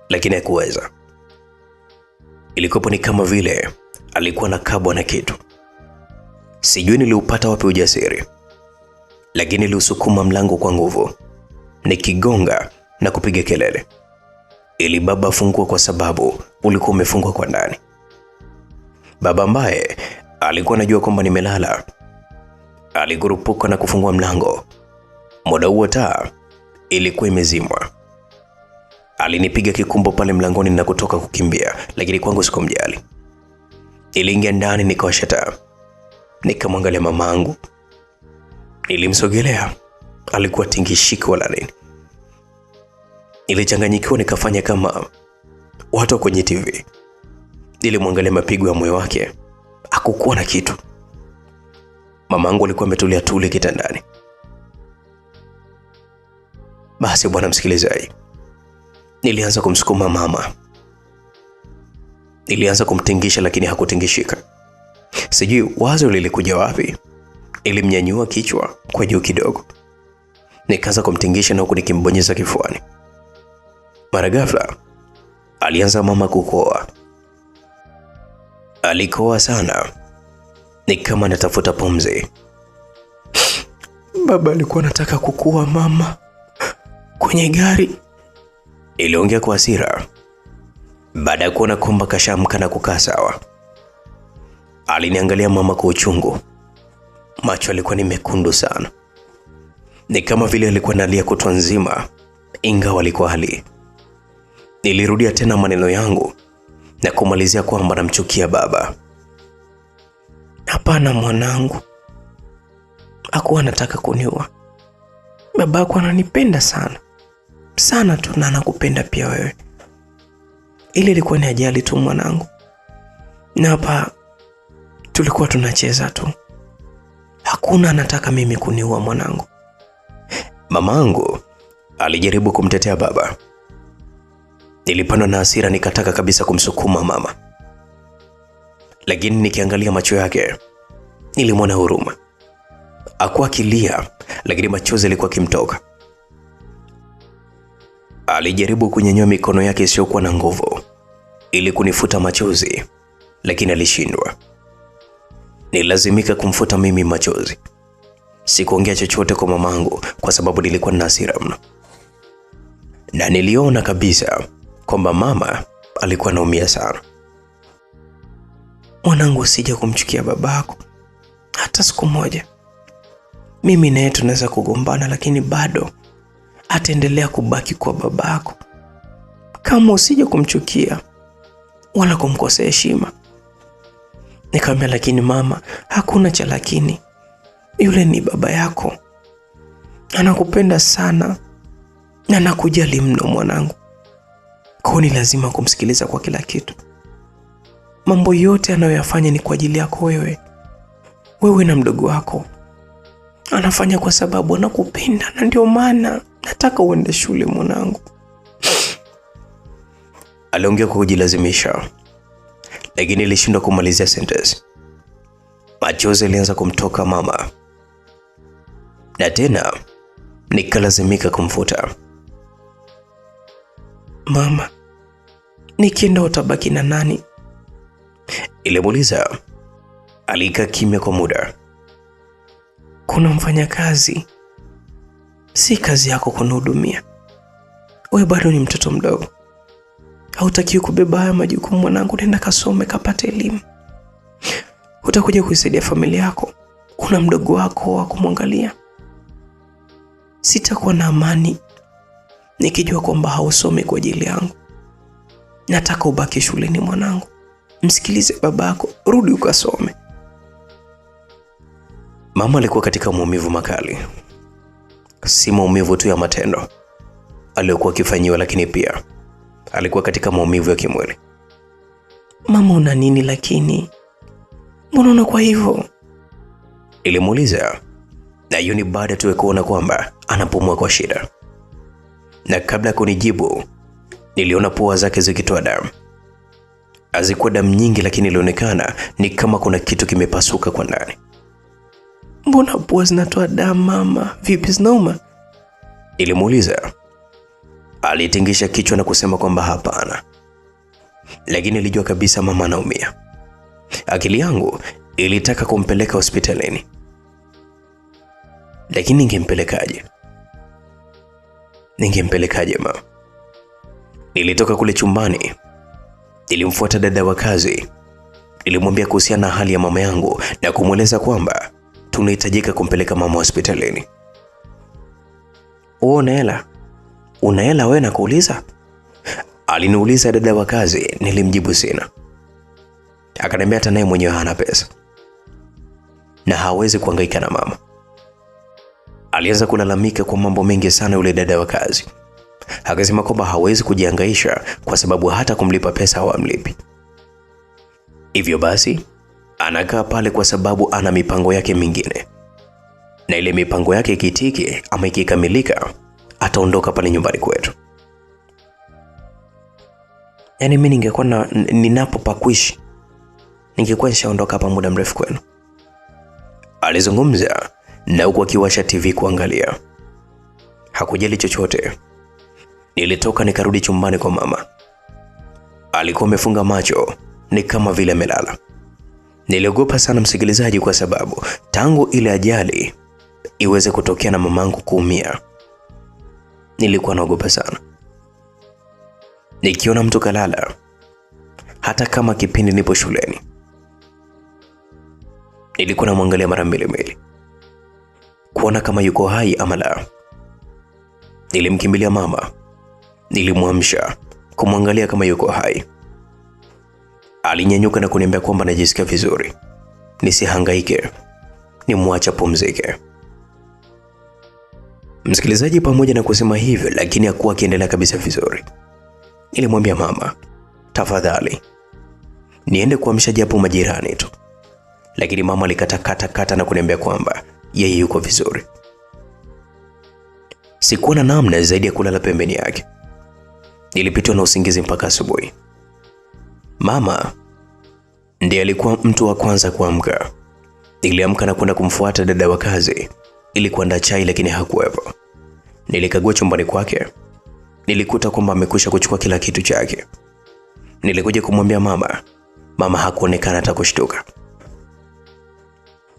lakini hakuweza. Ilikuwa ni kama vile alikuwa nakabwa na kitu. Sijui niliupata wapi ujasiri, lakini niliusukuma mlango kwa nguvu, nikigonga na kupiga kelele ili baba afungue, kwa sababu ulikuwa umefungwa kwa ndani. Baba ambaye alikuwa anajua kwamba nimelala alikurupuka na kufungua mlango. Muda huo taa ilikuwa imezimwa. Alinipiga kikumbo pale mlangoni na kutoka kukimbia, lakini kwangu sikumjali. Niliingia ndani nikawasha taa. Nikamwangalia mamangu. Nilimsogelea, alikuwa tingishiki wala nini. Nilichanganyikiwa nikafanya kama watu kwenye TV. Nilimwangalia mapigo ya moyo wake, hakukuwa na kitu. Mamangu alikuwa ametulia tuli kitandani. Basi bwana msikilizaji, nilianza kumsukuma mama. Nilianza kumtingisha, lakini hakutingishika. Sijui wazo lilikuja wapi. Nilimnyanyua kichwa kwa juu kidogo, nikaanza kumtingisha na huku nikimbonyeza kifuani. Mara ghafla alianza mama kukoa. Alikoa sana, ni kama anatafuta pumzi. Baba alikuwa anataka kukua mama kwenye gari, iliongea kwa hasira baada ya kuona kwamba kashamka na kukaa sawa. Aliniangalia mama kwa uchungu. Macho alikuwa ni mekundu sana, ni kama vile alikuwa analia kutwa nzima, ingawa alikuwa hali. Nilirudia tena maneno yangu na kumalizia kwamba namchukia baba. Hapana mwanangu, hakuwa anataka kuniua. Baba yako ananipenda sana sana tu, na anakupenda pia wewe. Ile ilikuwa ni ajali tu mwanangu, na hapa tulikuwa tunacheza tu. Hakuna anataka mimi kuniua mwanangu. Mamangu alijaribu kumtetea baba. Nilipandwa na hasira, nikataka kabisa kumsukuma mama, lakini nikiangalia macho yake nilimwona huruma. Hakuwa akilia, lakini machozi yalikuwa kimtoka. Alijaribu kunyanyua mikono yake isiyokuwa na nguvu ili kunifuta machozi, lakini alishindwa. Nilazimika kumfuta mimi machozi. Sikuongea chochote kwa mamangu kwa sababu nilikuwa na hasira mno, na niliona kabisa kwamba mama alikuwa anaumia sana. Mwanangu, usije kumchukia babako hata siku moja. Mimi naye tunaweza kugombana, lakini bado ataendelea kubaki kwa babako. Kama usije kumchukia wala kumkosea heshima. Nikamwambia, lakini mama, hakuna cha lakini. Yule ni baba yako, anakupenda sana na anakujali mno mwanangu. Kwa ni lazima kumsikiliza kwa kila kitu. Mambo yote anayoyafanya ni kwa ajili yako wewe. Wewe na mdogo wako. Anafanya kwa sababu anakupenda, na ndio maana nataka uende shule mwanangu. Aliongea kwa kujilazimisha, lakini nilishindwa kumalizia sentence. Machozi yalianza kumtoka mama, na tena nikalazimika kumfuta. Mama, nikienda utabaki na nani? Ilimuuliza. Alikaa kimya kwa muda. Kuna mfanyakazi, si kazi yako kunihudumia. Wewe bado ni mtoto mdogo, hautakiwi kubeba haya majukumu mwanangu. Nenda kasome, kapate elimu. Utakuja kuisaidia familia yako, kuna mdogo wako wa kumwangalia. Sitakuwa na amani nikijua kwamba hausomi kwa ajili yangu. Nataka ubaki shuleni mwanangu. Msikilize babako, rudi ukasome. Mama alikuwa katika maumivu makali. Si maumivu tu ya matendo aliyokuwa akifanyiwa, lakini pia alikuwa katika maumivu ya kimwili. Mama, una nini lakini? Mbona unakuwa hivyo? Nilimuuliza, na hiyo ni baada tu ya kuona kwamba anapumua kwa shida. Na kabla kunijibu, niliona pua zake zikitoa damu. Hazikuwa damu nyingi, lakini ilionekana ni kama kuna kitu kimepasuka kwa ndani. Mbona pua zinatoa damu mama? Vipi, zinauma? Nilimuuliza. Alitingisha kichwa na kusema kwamba hapana. Lakini nilijua kabisa mama anaumia. Akili yangu ilitaka kumpeleka hospitalini. Lakini ningempelekaje mama? Nilitoka kule chumbani, nilimfuata dada wa kazi. Nilimwambia kuhusiana na hali ya mama yangu na kumweleza kwamba tunahitajika kumpeleka mama hospitalini. Una hela wewe na kuuliza? Aliniuliza dada wa kazi. Nilimjibu sina. Akaniambia hata naye mwenyewe hana pesa na hawezi kuhangaika na mama. Alianza kulalamika kwa mambo mengi sana yule dada wa kazi. Akasema kwamba hawezi kujihangaisha kwa sababu hata kumlipa pesa hawamlipi. Hivyo basi anakaa pale kwa sababu ana mipango yake mingine, na ile mipango yake ikitiki ama ikikamilika ataondoka pale nyumbani kwetu. Yaani mimi ningekuwa ninapo pa kuishi ningekuwa nishaondoka hapa muda mrefu kwenu. Alizungumza na huku akiwasha TV kuangalia. Hakujali chochote. Nilitoka nikarudi chumbani kwa mama. Alikuwa amefunga macho, ni kama vile amelala. Niliogopa sana msikilizaji, kwa sababu tangu ile ajali iweze kutokea na mamangu kuumia, nilikuwa naogopa sana. Nikiona mtu kalala, hata kama kipindi nipo shuleni, nilikuwa namwangalia mara mbili kuona kama yuko hai ama la. Nilimkimbilia mama, nilimwamsha kumwangalia kama yuko hai. Alinyanyuka na kuniambia kwamba najisikia vizuri, nisihangaike, nimwache pumzike. Msikilizaji, pamoja na kusema hivyo, lakini hakuwa akiendelea kabisa vizuri. Nilimwambia mama, tafadhali niende kuamsha japo majirani tu, lakini mama alikata na kuniambia kwamba yeye yuko vizuri. Sikuwa na namna zaidi ya kulala pembeni yake. Nilipitwa na usingizi mpaka asubuhi. Mama ndiye alikuwa mtu wa kwanza kuamka. Niliamka na kwenda kumfuata dada wa kazi ili kuandaa chai, lakini hakuwepo. Nilikagua chumbani kwake, nilikuta kwamba amekwisha kuchukua kila kitu chake. Nilikuja kumwambia mama. Mama hakuonekana hata kushtuka.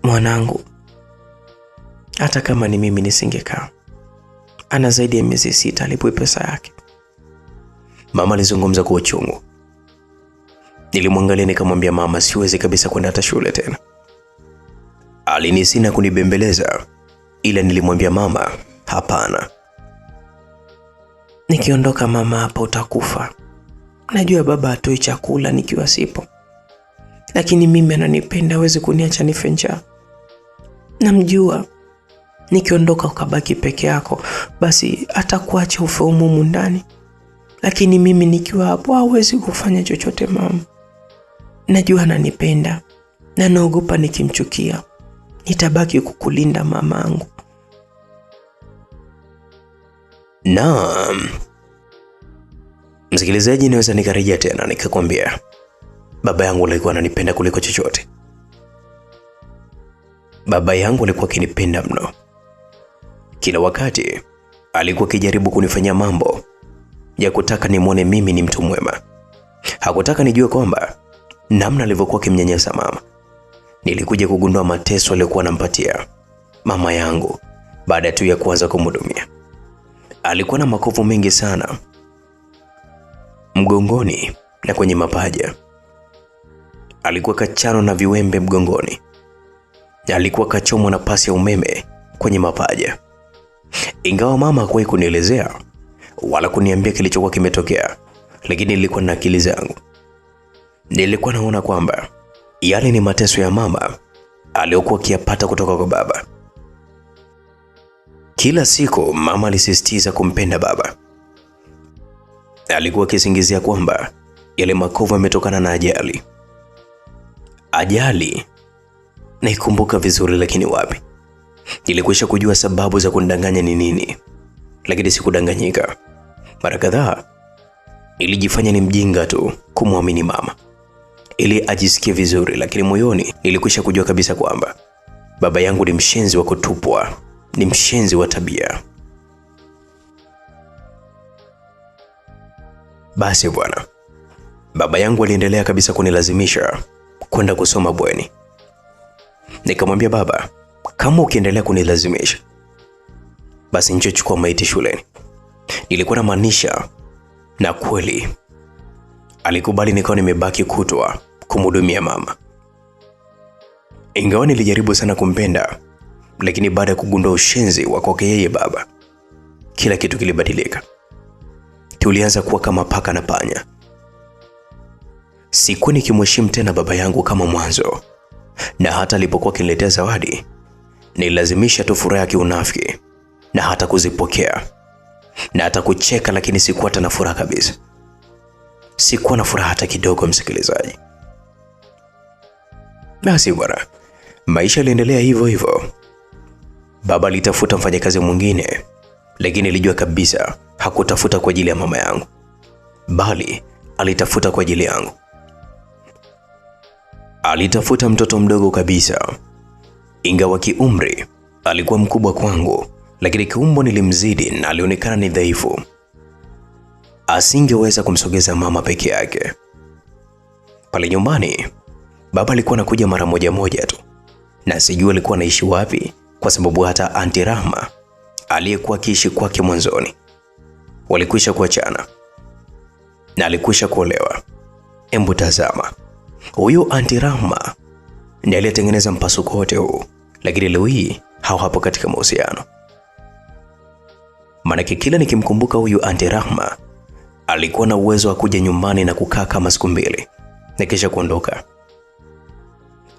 Mwanangu, hata kama ni mimi nisingekaa. Ana zaidi ya miezi 6 alipwe pesa yake. Mama alizungumza kwa uchungu. Nilimwangalia nikamwambia mama, siwezi kabisa kwenda hata shule tena. Alinisina kunibembeleza, ila nilimwambia mama, hapana. Nikiondoka mama, hapa utakufa. Najua baba hatoi chakula nikiwa sipo, lakini mimi ananipenda, hawezi kuniacha nife njaa. Namjua nikiondoka ukabaki peke yako, basi atakuacha ufe humu ndani. Lakini mimi nikiwa hapo hawezi kufanya chochote mama. Najua ananipenda na naogopa nikimchukia nitabaki kukulinda mamangu. Naam. Msikilizaji, naweza nikarejea tena nikakwambia baba yangu alikuwa ananipenda kuliko chochote. Baba yangu alikuwa akinipenda mno. Kila wakati alikuwa akijaribu kunifanyia mambo ya kutaka nimuone mimi ni mtu mwema. Hakutaka nijue kwamba namna alivyokuwa kimnyanyasa mama. Nilikuja kugundua mateso aliyokuwa anampatia mama yangu baada tu ya kuanza kumhudumia. Alikuwa na makovu mengi sana mgongoni na kwenye mapaja. Alikuwa kachano na viwembe mgongoni. Alikuwa kachomwa na pasi ya umeme kwenye mapaja. Ingawa mama hakuwahi kunielezea wala kuniambia kilichokuwa kimetokea, lakini nilikuwa na akili zangu. Nilikuwa naona kwamba yale ni mateso ya mama aliyokuwa akiyapata kutoka kwa baba. Kila siku mama alisisitiza kumpenda baba. Alikuwa akisingizia kwamba yale makovu yametokana na ajali. Ajali naikumbuka vizuri, lakini wapi. Nilikwisha kujua sababu za kunidanganya ni nini, lakini sikudanganyika. Mara kadhaa nilijifanya ni mjinga tu kumwamini mama ili ajisikie vizuri, lakini moyoni nilikwisha kujua kabisa kwamba baba yangu ni mshenzi wa kutupwa, ni mshenzi wa tabia. Basi bwana, baba yangu aliendelea kabisa kunilazimisha kwenda kusoma bweni. Nikamwambia baba, kama ukiendelea kunilazimisha basi njoo chukua maiti shuleni. Nilikuwa namaanisha, na kweli alikubali. Nikawa nimebaki kutwa kumhudumia mama. Ingawa nilijaribu sana kumpenda, lakini baada ya kugundua ushenzi wa kwake yeye baba, kila kitu kilibadilika. Tulianza kuwa kama paka na panya. Sikuwa nikimheshimu tena baba yangu kama mwanzo, na hata alipokuwa akiniletea zawadi, nililazimisha tu furaha ya kiunafiki na hata kuzipokea na hata kucheka, lakini sikuwa tena furaha kabisa. Sikuwa na furaha hata kidogo, msikilizaji. Basi bwana, maisha yaliendelea hivyo hivyo. Baba alitafuta mfanyakazi mwingine, lakini nilijua kabisa hakutafuta kwa ajili ya mama yangu, bali alitafuta kwa ajili yangu. Alitafuta mtoto mdogo kabisa. Ingawa kiumri alikuwa mkubwa kwangu, lakini kiumbo nilimzidi na alionekana ni dhaifu. Asingeweza kumsogeza mama peke yake. Pale nyumbani, baba alikuwa anakuja mara moja tu, na sijui alikuwa anaishi wapi, kwa sababu hata Aunti Rahma aliyekuwa akiishi kwake mwanzoni walikwisha kuachana na alikwisha kuolewa. Embu tazama, huyo Aunti Rahma ndiye aliyetengeneza mpasuko wote huu, lakini leo hii hawapo katika mahusiano. Maana kila nikimkumbuka huyu Aunti Rahma, alikuwa na uwezo wa kuja nyumbani na kukaa kama siku mbili na kisha kuondoka.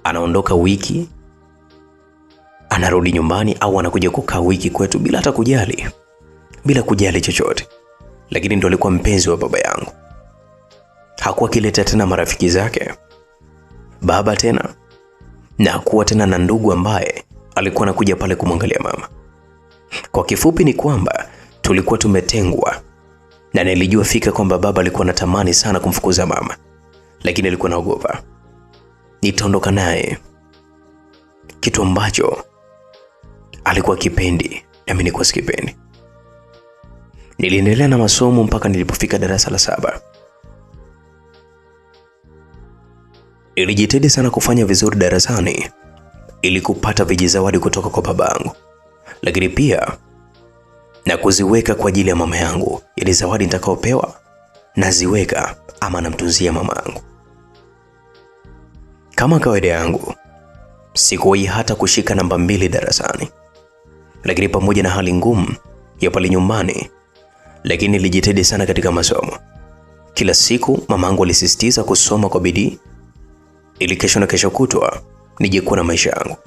Anaondoka wiki, anarudi nyumbani, au anakuja kukaa wiki kwetu bila hata kujali chochote. Lakini ndo alikuwa mpenzi wa baba yangu. Hakuwa kileta tena marafiki zake baba tena, na hakuwa tena na ndugu ambaye alikuwa anakuja pale kumwangalia mama. Kwa kifupi ni kwamba tulikuwa tumetengwa, na nilijua fika kwamba baba alikuwa anatamani sana kumfukuza mama, lakini alikuwa naogopa nitaondoka naye, kitu ambacho alikuwa kipendi na mimi nilikuwa sikipendi. Niliendelea na masomo mpaka nilipofika darasa la 7. Nilijitahidi sana kufanya vizuri darasani ili kupata vijizawadi kutoka kwa babangu, lakini pia na kuziweka kwa ajili ya mama yangu, ili zawadi nitakaopewa naziweka ama namtunzia mama yangu. Kama kawaida yangu, sikuwahi hata kushika namba 2 darasani, lakini pamoja na hali ngumu ya pale nyumbani, lakini nilijitahidi sana katika masomo. Kila siku mamangu alisisitiza kusoma kwa bidii ili kesho na kesho kutwa nije kuwa na maisha yangu.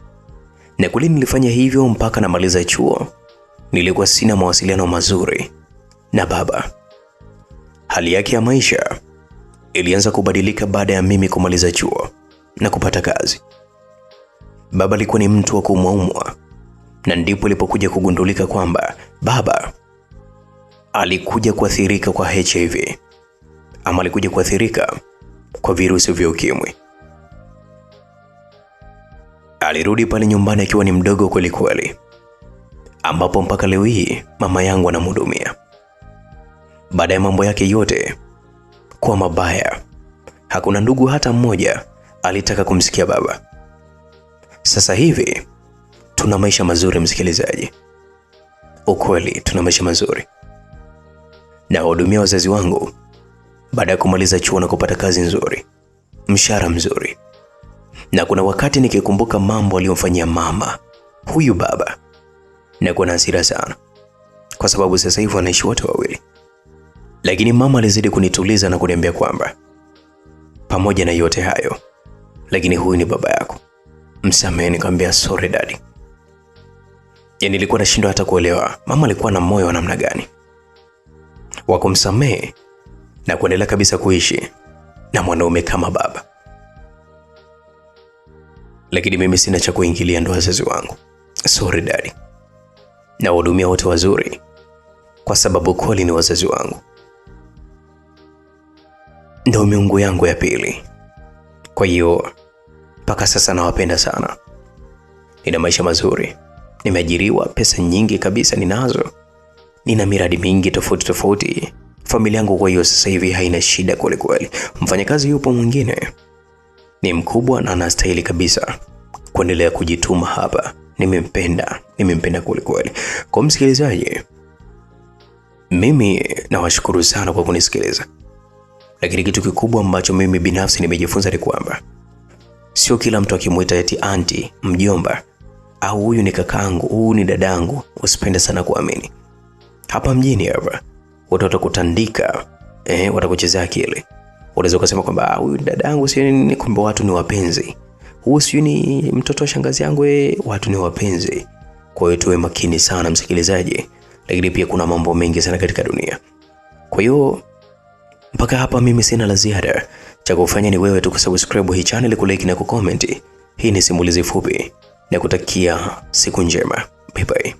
Na kweli nilifanya hivyo mpaka namaliza chuo. Nilikuwa sina mawasiliano mazuri na baba. Hali yake ya maisha ilianza kubadilika baada ya mimi kumaliza chuo na kupata kazi. Baba alikuwa ni mtu wa kuumwa, na ndipo ilipokuja kugundulika kwamba baba alikuja kuathirika kwa HIV, ama alikuja kuathirika kwa virusi vya ukimwi. Alirudi pale nyumbani akiwa ni mdogo kweli kweli, ambapo mpaka leo hii mama yangu anamhudumia. Baada ya mambo yake yote kwa mabaya, hakuna ndugu hata mmoja alitaka kumsikia baba. Sasa hivi tuna maisha mazuri, msikilizaji. Ukweli tuna maisha mazuri. Na wahudumia wazazi wangu baada ya kumaliza chuo na kupata kazi nzuri, mshahara mzuri. Na kuna wakati nikikumbuka mambo aliyomfanyia mama huyu baba, na kuna hasira sana, kwa sababu sasa hivi wanaishi wote wawili. Lakini mama alizidi kunituliza na kuniambia kwamba pamoja na yote hayo, lakini huyu ni baba yako, msamehe. Nikamwambia sorry daddy. Yani nilikuwa nashindwa hata kuelewa mama alikuwa na moyo wa namna gani wa kumsamehe na kuendelea kabisa kuishi na mwanaume kama baba. Lakini mimi sina cha kuingilia ndo wazazi wangu. Sorry daddy. Na wahudumia wote wazuri, kwa sababu kweli ni wazazi wangu, ndio miungu yangu ya pili. Kwa hiyo mpaka sasa nawapenda sana. Nina maisha mazuri, nimeajiriwa, pesa nyingi kabisa ninazo, nina miradi mingi tofauti. Familia yangu kwa hiyo sasa hivi haina shida kweli kweli. Mfanyakazi yupo mwingine, ni mkubwa na anastahili kabisa kuendelea kujituma hapa. nimempenda kweli kweli. Kwa msikilizaji, mimi nawashukuru sana kwa kunisikiliza. Lakini kitu kikubwa ambacho mimi binafsi nimejifunza ni kwamba sio kila mtu akimuita eti aunti, mjomba au huyu ni kakangu, huyu ni dadangu, usipende sana kuamini. Hapa mjini hapa watu watakutandika, watakuchezea akili. Unaweza kusema kwamba huyu dadangu sio nini, kumbe watu ni wapenzi. Huyu sio ni mtoto wa shangazi yangu, watu ni wapenzi. Kwa hiyo tuwe makini sana msikilizaji. Lakini pia kuna mambo mengi sana katika dunia. Kwa hiyo mpaka hapa mimi sina la ziada. Cha kufanya ni wewe tu kusubscribe hii channel, kulike na kucomment. Hii ni Simulizi Fupi na kutakia siku njema. Bye bye.